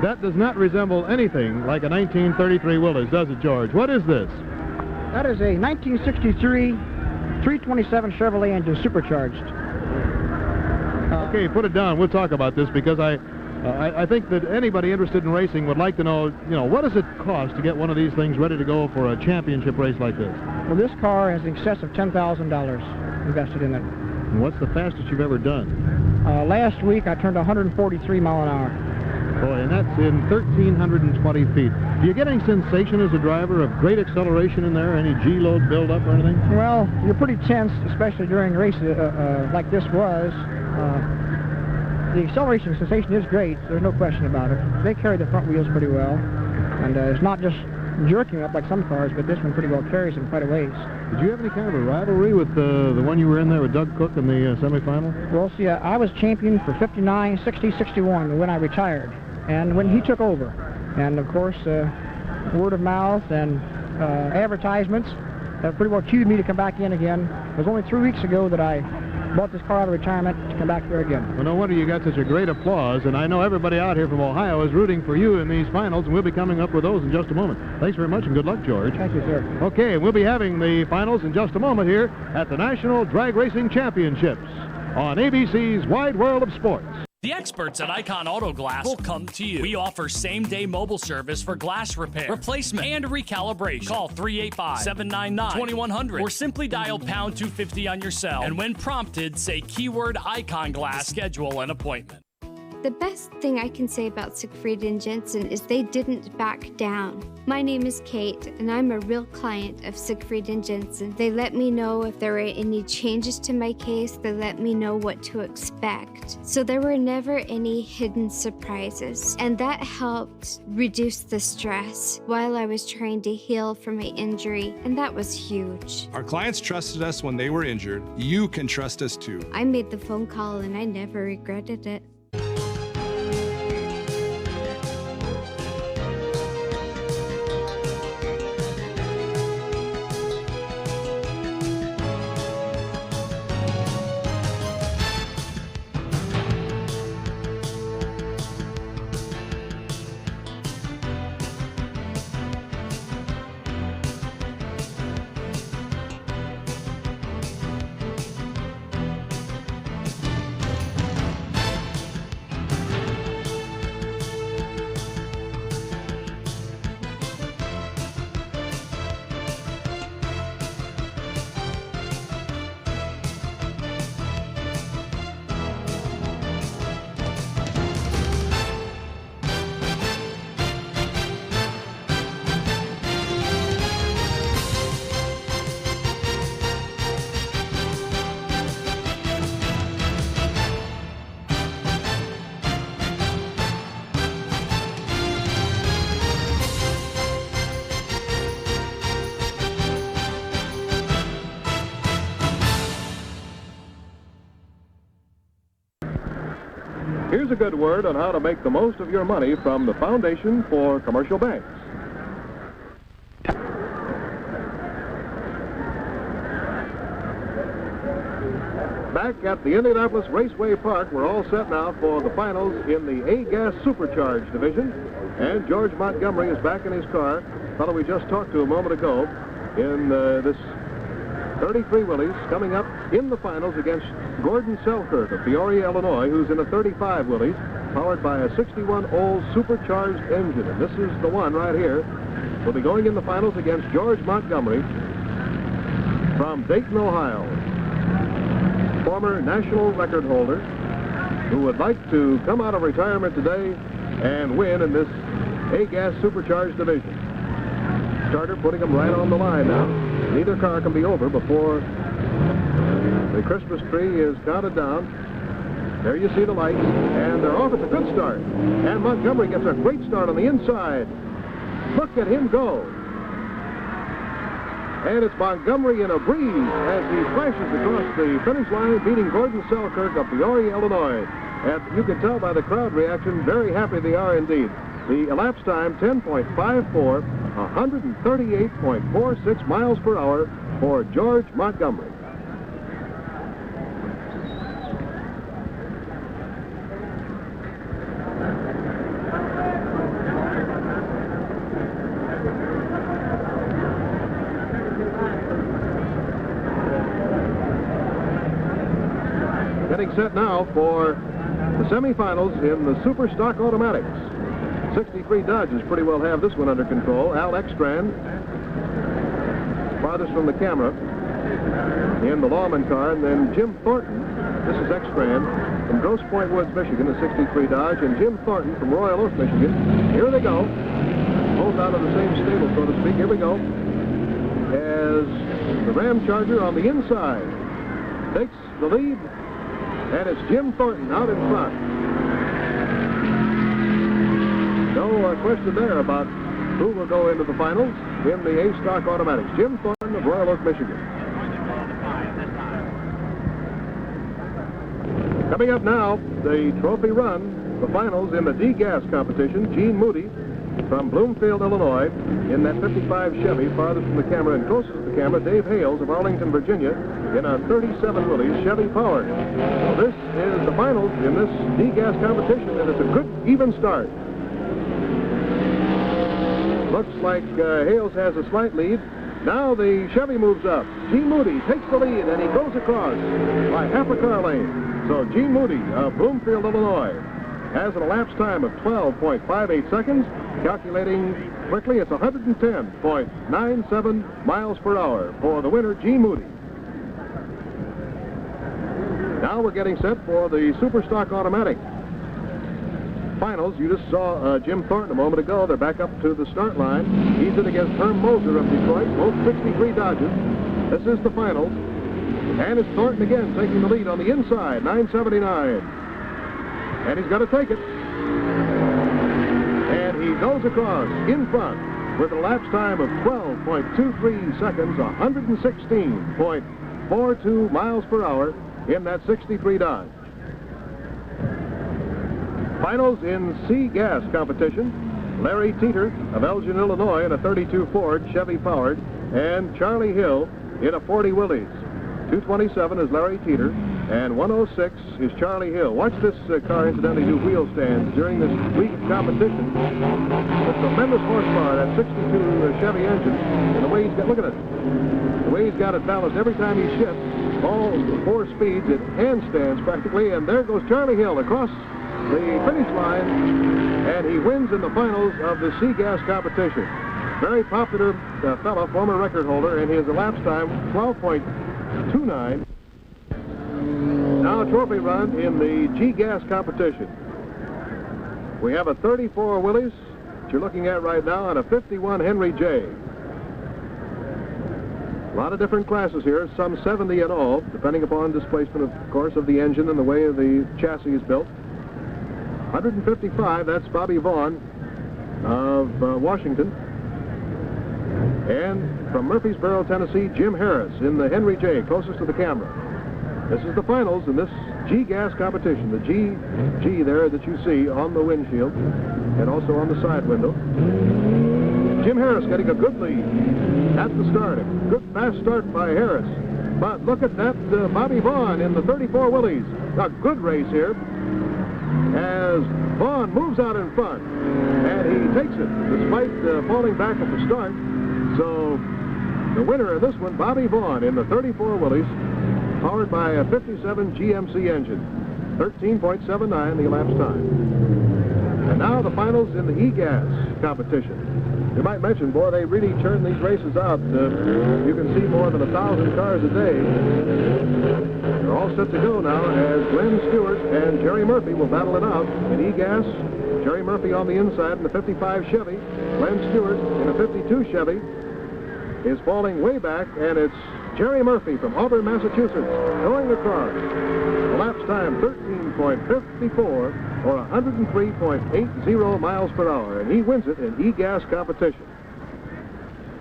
That does not resemble anything like a 1933 Willys, does it, George? What is this? That is a 1963 327 Chevrolet engine supercharged. Okay, put it down. We'll talk about this, because I think that anybody interested in racing would like to know, you know, what does it cost to get one of these things ready to go for a championship race like this? Well, this car has in excess of $10,000 invested in it. And what's the fastest you've ever done? Last week I turned 143 mile an hour. Boy, and that's in 1,320 feet. Do you get any sensation as a driver of great acceleration in there? Any G-load buildup or anything? Well, you're pretty tense, especially during races like this was. The acceleration sensation is great. There's no question about it. They carry the front wheels pretty well. And it's not just jerking up like some cars, but this one pretty well carries them quite a ways. Did you have any kind of a rivalry with the one you were in there with Doug Cook in the semifinal? Well, see, I was champion for 59, 60, 61 when I retired. And when he took over. And, of course, word of mouth and advertisements pretty well cued me to come back in again. It was only 3 weeks ago that I bought this car out of retirement to come back here again. Well, no wonder you got such a great applause, and I know everybody out here from Ohio is rooting for you in these finals, and we'll be coming up with those in just a moment. Thanks very much, and good luck, George. Thank you, sir. Okay, we'll be having the finals in just a moment here at the National Drag Racing Championships on ABC's Wide World of Sports. The experts at Icon Auto Glass will come to you. We offer same-day mobile service for glass repair, replacement, and recalibration. Call 385-799-2100 or simply dial pound 250 on your cell. And when prompted, say keyword Icon Glass to schedule an appointment. The best thing I can say about Siegfried and Jensen is they didn't back down. My name is Kate, and I'm a real client of Siegfried and Jensen. They let me know if there were any changes to my case. They let me know what to expect. So there were never any hidden surprises, and that helped reduce the stress while I was trying to heal from my injury, and that was huge. Our clients trusted us when they were injured. You can trust us too. I made the phone call, and I never regretted it. Here's a good word on how to make the most of your money from the Foundation for Commercial Banks. Back at the Indianapolis Raceway Park, we're all set now for the finals in the A-Gas Supercharged division. And George Montgomery is back in his car. Fellow we just talked to a moment ago in this 33 Willys, coming up in the finals against Gordon Selkirk of Peoria, Illinois, who's in a 35 Willys, powered by a 61 Olds supercharged engine. And this is the one right here. Will be going in the finals against George Montgomery from Dayton, Ohio. Former national record holder who would like to come out of retirement today and win in this A-Gas Supercharged division. Starter putting them right on the line now. Neither car can be over before the Christmas tree is counted down. There you see the lights, and they're off. It's a good start. And Montgomery gets a great start on the inside. Look at him go. And it's Montgomery in a breeze as he flashes across the finish line, beating Gordon Selkirk of Peoria, Illinois. And you can tell by the crowd reaction, very happy they are indeed. The elapsed time, 10.54, 138.46 miles per hour for George Montgomery. Getting set now for the semifinals in the Super Stock Automatics. 63 Dodges pretty well have this one under control. Al Ekstrand, farthest from the camera, in the Lawman car, and then Jim Thornton. This is Ekstrand from Grosse Pointe Woods, Michigan, a 63 Dodge, and Jim Thornton from Royal Oak, Michigan. Here they go. Both out of the same stable, so to speak. Here we go. As the Ram Charger on the inside takes the lead. And it's Jim Thornton out in front. No question there about who will go into the finals in the A-Stock Automatics. Jim Thornton of Royal Oak, Michigan. Coming up now, the trophy run, the finals in the D-Gas competition. Gene Moody from Bloomfield, Illinois, in that 55 Chevy, farthest from the camera and closest to the camera, Dave Hales of Arlington, Virginia, in a 37 Willys Chevy powered. So this is the finals in this D-Gas competition, and it's a good, even start. Looks like Hales has a slight lead. Now the Chevy moves up. Gene Moody takes the lead, and he goes across by half a car lane. So Gene Moody of Bloomfield, Illinois, has an elapsed time of 12.58 seconds. Calculating quickly, it's 110.97 miles per hour for the winner, Gene Moody. Now we're getting set for the Super Stock Automatic finals. You just saw Jim Thornton a moment ago. They're back up to the start line. He's in against Herm Moser of Detroit, both 63 Dodges. This is the finals. And it's Thornton again taking the lead on the inside, 979. And he's got to take it. And he goes across in front with an elapsed time of 12.23 seconds, 116.42 miles per hour in that 63 Dodge. Finals in C-Gas competition. Larry Teeter of Elgin, Illinois, in a 32 Ford Chevy powered, and Charlie Hill in a 40 Willys. 227 is Larry Teeter, and 106 is Charlie Hill. Watch this car incidentally do wheel stands during this week of competition. The tremendous horsepower, that 62 Chevy engine, and the way he's got, look at it, the way he's got it balanced every time he shifts, all 4 speeds, it handstands practically, and there goes Charlie Hill across the finish line, and he wins in the finals of the C-Gas competition. Very popular fellow, former record holder, and his elapsed time, 12.29. Now a trophy run in the G-Gas competition. We have a 34 Willys that you're looking at right now, and a 51 Henry J. A lot of different classes here, some 70 in all, depending upon displacement, of course, of the engine and the way the chassis is built. 155, that's Bobby Vaughn of Washington. And from Murfreesboro, Tennessee, Jim Harris in the Henry J, closest to the camera. This is the finals in this G-gas competition. The G there that you see on the windshield and also on the side window. Jim Harris getting a good lead at the start. A good fast start by Harris. But look at that, Bobby Vaughn in the 34 Willys. A good race here as Vaughn moves out in front, and he takes it despite falling back at the start. So the winner of this one, Bobby Vaughn in the 34 Willys, powered by a 57 GMC engine. 13.79 the elapsed time. And now the finals in the E-gas competition. You might mention, boy, they really churn these races out. You can see more than 1,000 cars a day. They're all set to go now as Glenn Stewart and Jerry Murphy will battle it out in E-gas. Jerry Murphy on the inside in the 55 Chevy. Glenn Stewart in a 52 Chevy is falling way back, and it's Jerry Murphy from Auburn, Massachusetts, going across. Elapsed time 13.54 or 103.80 miles per hour, and he wins it in E-gas competition.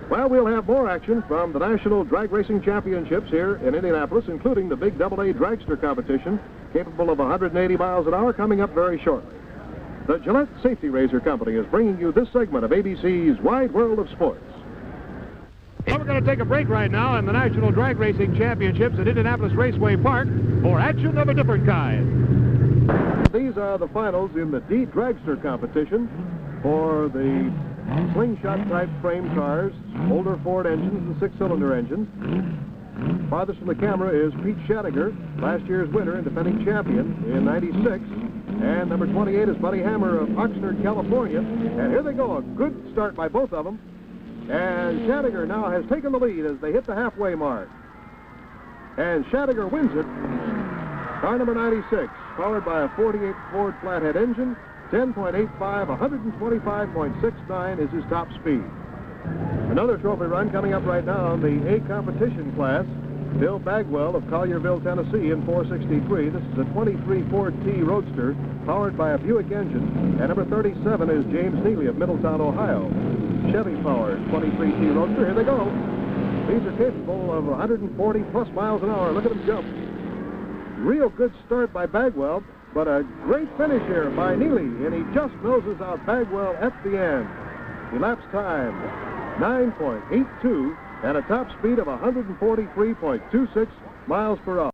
Well, we'll have more action from the National Drag Racing Championships here in Indianapolis, including the big AA dragster competition, capable of 180 miles an hour, coming up very shortly. The Gillette Safety Razor Company is bringing you this segment of ABC's Wide World of Sports. Well, we're going to take a break right now in the National Drag Racing Championships at Indianapolis Raceway Park for action of a different kind. These are the finals in the D dragster competition for the slingshot-type frame cars, older Ford engines and six-cylinder engines. Farthest from the camera is Pete Shadiger, last year's winner and defending champion in '96. And number 28 is Buddy Hammer of Oxnard, California. And here they go, a good start by both of them. And Shadiger now has taken the lead as they hit the halfway mark. And Shadiger wins it. Car number 96, powered by a 48 Ford flathead engine, 10.85, 125.69 is his top speed. Another trophy run coming up right now in the A competition class. Bill Bagwell of Collierville, Tennessee in 463. This is a 23 Ford T Roadster powered by a Buick engine. And number 37 is James Neely of Middletown, Ohio. Chevy powered 23 T Roadster. Here they go. These are capable of 140 plus miles an hour. Look at them jump. Real good start by Bagwell, but a great finish here by Neely, and he just noses out Bagwell at the end. Elapsed time 9.82 and a top speed of 143.26 miles per hour.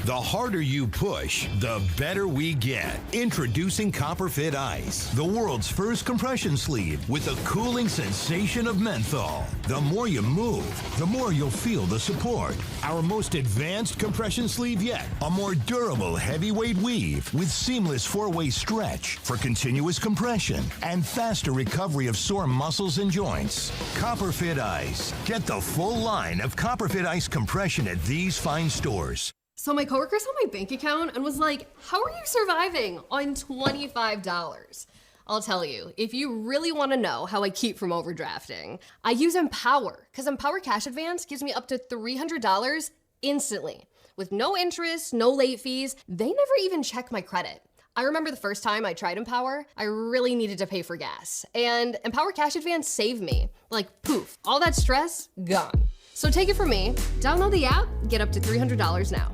The harder you push, the better we get. Introducing Copper Fit Ice, the world's first compression sleeve with a cooling sensation of menthol. The more you move, the more you'll feel the support. Our most advanced compression sleeve yet, a more durable heavyweight weave with seamless four-way stretch for continuous compression and faster recovery of sore muscles and joints. Copper Fit Ice. Get the full line of Copper Fit Ice compression at these fine stores. So my coworker saw my bank account and was like, how are you surviving on $25? I'll tell you, if you really want to know how I keep from overdrafting, I use Empower, because Empower Cash Advance gives me up to $300 instantly. With no interest, no late fees, they never even check my credit. I remember the first time I tried Empower, I really needed to pay for gas. And Empower Cash Advance saved me. Like, poof, all that stress, gone. So take it from me, download the app, get up to $300 now.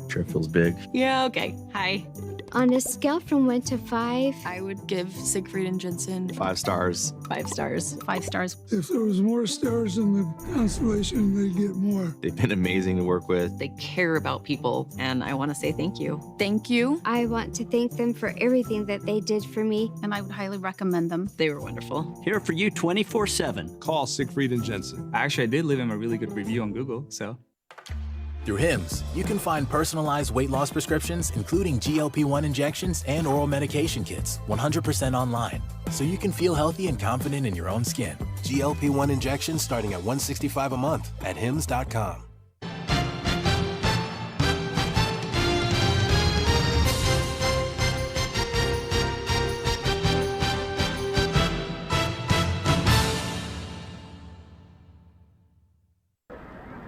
Trip feels big. Yeah, okay. Hi. On a scale from 1 to 5, I would give Siegfried and Jensen 5 stars. 5 stars. 5 stars. If there was more stars in the constellation, they'd get more. They've been amazing to work with. They care about people, and I want to say thank you. Thank you. I want to thank them for everything that they did for me. And I would highly recommend them. They were wonderful. Here for you 24/7. Call Siegfried and Jensen. Actually, I did leave him a really good review on Google, so. Through HIMS, you can find personalized weight loss prescriptions, including GLP-1 injections and oral medication kits, 100% online, so you can feel healthy and confident in your own skin. GLP-1 injections starting at $165 a month at hims.com.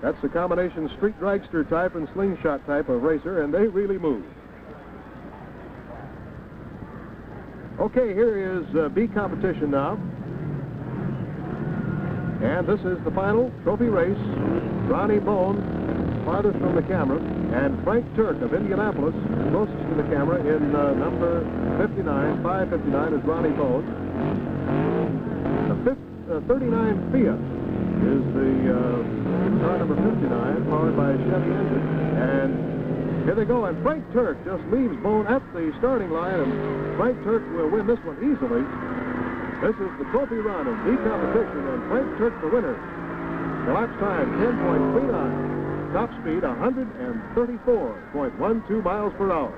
That's the combination street dragster type and slingshot type of racer, and they really move. Okay, here is B competition now. And this is the final trophy race. Ronnie Bone farthest from the camera, and Frank Turk of Indianapolis, closest to the camera in number 59, 559 is Ronnie Bone. The 39 Fiat is the car number 59, powered by a Chevy engine, and here they go, and Frank Turk just leaves Bone at the starting line, and Frank Turk will win this one easily. This is the trophy run of the competition, and Frank Turk the winner. Elapsed time 10.39. Top speed 134.12 miles per hour.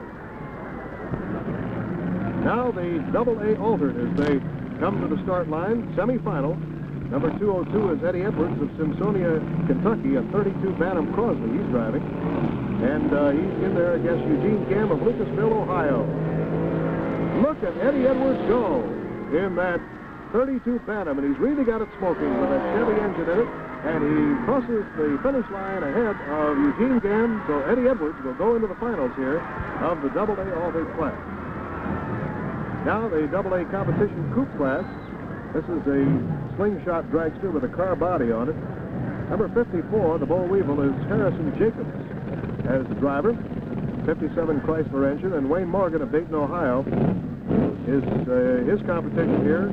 Now the double-A altered as they come to the start line. Semi-final. Number 202 is Eddie Edwards of Simpsonia, Kentucky, a 32 Bantam Crosby he's driving. And he's in there against Eugene Gamm of Lucasville, Ohio. Look at Eddie Edwards go in that 32 Bantam, and he's really got it smoking with that Chevy engine in it. And he crosses the finish line ahead of Eugene Gamm, so Eddie Edwards will go into the finals here of the double-A altered class. Now the double-A competition coupe class. This is a slingshot dragster with a car body on it. Number 54, the boll weevil, is Harrison Jacobs as the driver. 57 Chrysler engine, and Wayne Morgan of Dayton, Ohio is his competition here.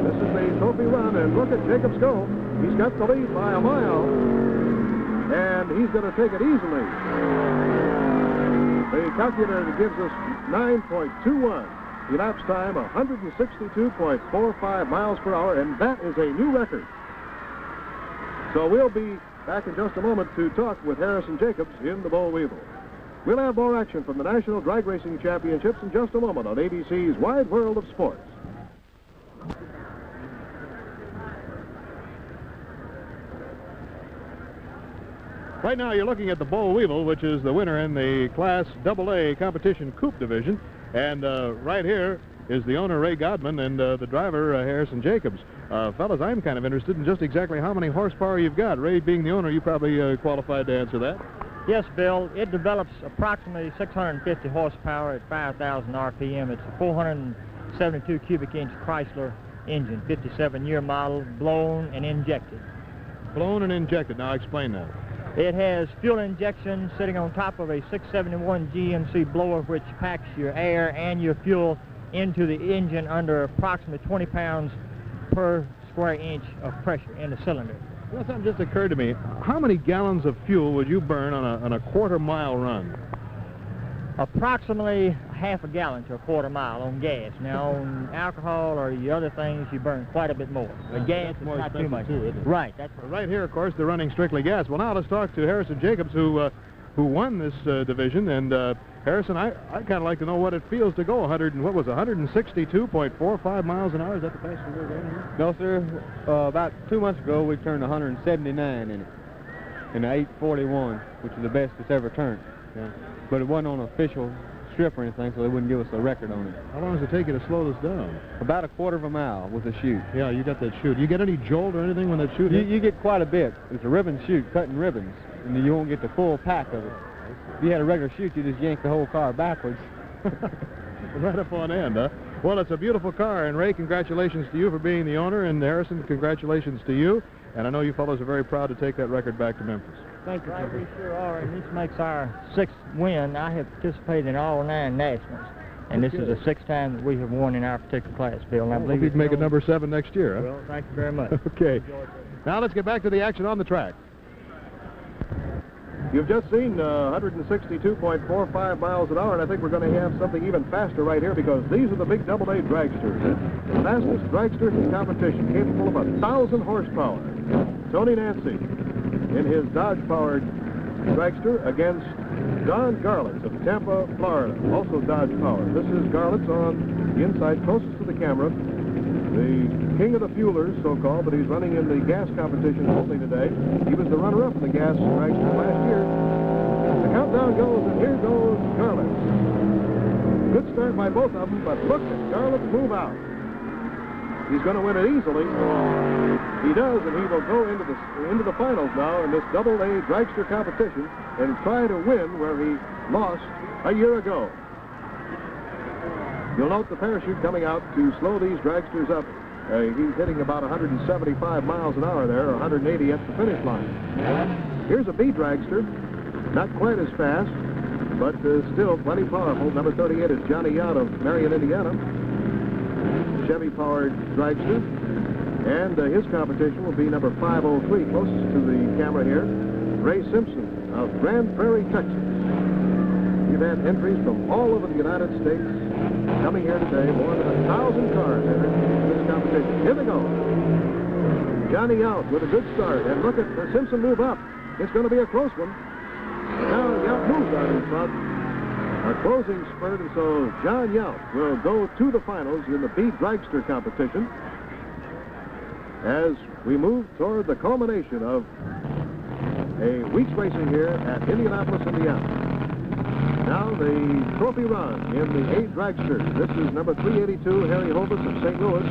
This is the trophy run, and look at Jacobs go. He's got the lead by a mile, and he's going to take it easily. The calculator gives us 9.21. Elapsed time 162.45 miles per hour, and that is a new record. So we'll be back in just a moment to talk with Harrison Jacobs in the boll weevil. We'll have more action from the National Drag Racing Championships in just a moment on ABC's Wide World of Sports. Right now you're looking at the boll weevil, which is the winner in the Class AA Competition Coupe Division. And right here is the owner, Ray Godman, and the driver, Harrison Jacobs. Fellas, I'm kind of interested in just exactly how many horsepower you've got. Ray, being the owner, you probably qualified to answer that. Yes, Bill. It develops approximately 650 horsepower at 5,000 RPM. It's a 472 cubic inch Chrysler engine, 57-year model, blown and injected. Blown and injected. Now explain that. It has fuel injection sitting on top of a 671 GMC blower, which packs your air and your fuel into the engine under approximately 20 pounds per square inch of pressure in the cylinder. Well, something just occurred to me. How many gallons of fuel would you burn on a quarter-mile run? Approximately half a gallon to a quarter mile on gas. Now, on alcohol or the other things, you burn quite a bit more. But gas is not too much. Right. That's right here, of course, they're running strictly gas. Well, now let's talk to Harrison Jacobs, who won this division. And Harrison, I'd kind of like to know what it feels to go 162.45 miles an hour. Is that the fastest we've ever done here? No, sir. About 2 months ago, we turned 179 in it, in an 841, which is the best it's ever turned. Yeah. But it wasn't on an official strip or anything, so they wouldn't give us a record on it. How long does it take you to slow this down? About a quarter of a mile with a chute. Yeah, you got that chute. You get any jolt or anything when that chute hits? You get quite a bit. It's a ribbon chute, cutting ribbons, and you won't get the full pack of it. If you had a regular chute, you just yank the whole car backwards. Right up on end, huh? Well, it's a beautiful car, and Ray, congratulations to you for being the owner, and Harrison, congratulations to you. And I know you fellows are very proud to take that record back to Memphis. Thank you. Right, we sure are, and this makes our 6th win. I have participated in all 9 nationals, and this is the 6th time that we have won in our particular class, Bill. And I believe you can make it number 7 next year, huh? Well, thank you very much. Okay. Now let's get back to the action on the track. You've just seen 162.45 miles an hour, and I think we're going to have something even faster right here because these are the big AA dragsters. The fastest dragster in competition, capable of 1,000 horsepower. Tony Nancy in his Dodge-powered dragster against Don Garlitz of Tampa, Florida, also Dodge-powered. This is Garlitz on the inside closest to the camera, the king of the fuelers, so-called, but he's running in the gas competition only today. He was the runner-up in the gas dragster last year. The countdown goes, and here goes Garlitz. Good start by both of them, but look at Garlitz move out. He's going to win it easily. He does, and he will go into the finals now in this AA dragster competition and try to win where he lost a year ago. You'll note the parachute coming out to slow these dragsters up He's hitting about 175 miles an hour there, 180 at the finish line. Here's a B dragster, not quite as fast, but still plenty powerful. Number 38 is Johnny Yount of Marion, Indiana. Chevy-powered dragster. And his competition will be number 503, closest to the camera here, Ray Simpson of Grand Prairie, Texas. We've had entries from all over the United States coming here today. More than 1,000 cars entered into this competition. Here they go. Johnny Yount with a good start. And look at Simpson move up. It's going to be a close one. Now Yount moves out in front. A closing spurt, and so John Yount will go to the finals in the B dragster competition as we move toward the culmination of a week's racing here at Indianapolis, Indiana. Now the trophy run in the A dragster. This is number 382, Harry Hovis of St. Louis,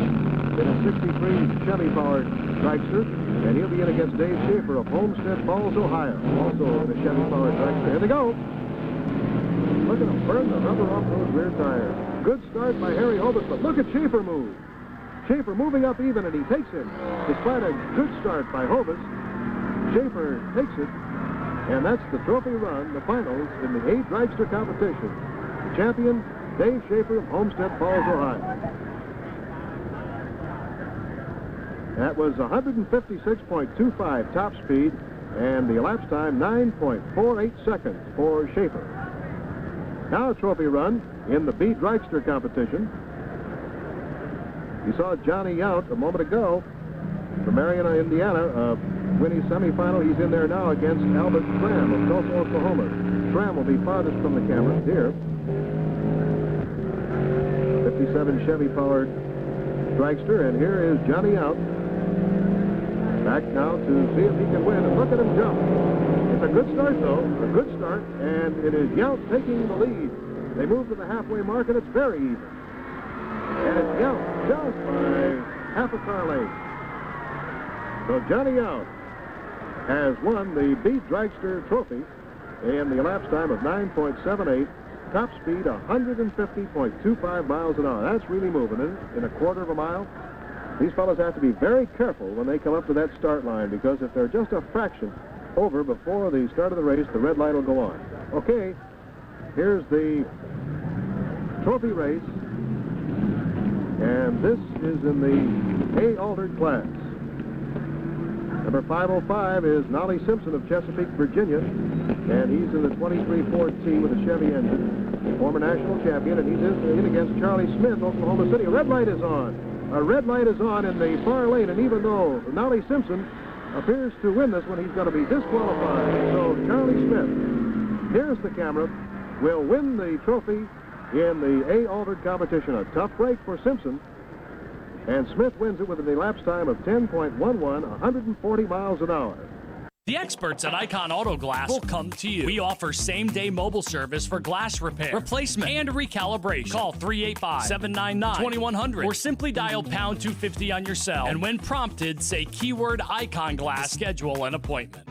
in a 63 Chevy-powered dragster, and he'll be in against Dave Schaefer of Homestead Falls, Ohio, also in a Chevy-powered dragster. Here they go. Look at him burn the rubber off those rear tires. Good start by Harry Hovis, but look at Schaefer move. Schaefer moving up even, and he takes him. Despite a good start by Hovis, Schaefer takes it. And that's the trophy run, the finals in the A dragster competition. The champion, Dave Schaefer of Homestead Falls, Ohio. That was 156.25 top speed, and the elapsed time 9.48 seconds for Schaefer. Now a trophy run in the B dragster competition. You saw Johnny Yount a moment ago from Marion, Indiana, winning semifinal. He's in there now against Albert Tram of Tulsa, Oklahoma. Tram will be farthest from the camera here. 57 Chevy-powered dragster, and here is Johnny Yount. Back now to see if he can win, and look at him jump. It's a good start, though, a good start, and it is Yount taking the lead. They move to the halfway mark, and it's very even. And it's Yount just by half a car length. So Johnny Yount has won the B dragster trophy in the elapsed time of 9.78, top speed 150.25 miles an hour. That's really moving, isn't it? In a quarter of a mile. These fellows have to be very careful when they come up to that start line, because if they're just a fraction over before the start of the race, the red light will go on. Okay, here's the trophy race, and this is in the A altered class. Number 505 is Nolly Simpson of Chesapeake, Virginia, and he's in the 23 Ford T with a Chevy engine, former national champion, and he's in against Charlie Smith, Oklahoma City. A red light is on. A red light is on in the far lane, and even though Nolly Simpson appears to win this one, he's going to be disqualified. So Charlie Smith, here's the camera, will win the trophy in the A altered competition. A tough break for Simpson. And Smith wins it with an elapsed time of 10.11, 140 miles an hour. The experts at Icon Auto Glass will come to you. We offer same-day mobile service for glass repair, replacement, and recalibration. Call 385-799-2100 or simply dial pound 250 on your cell. And when prompted, say keyword Icon Glass to schedule an appointment.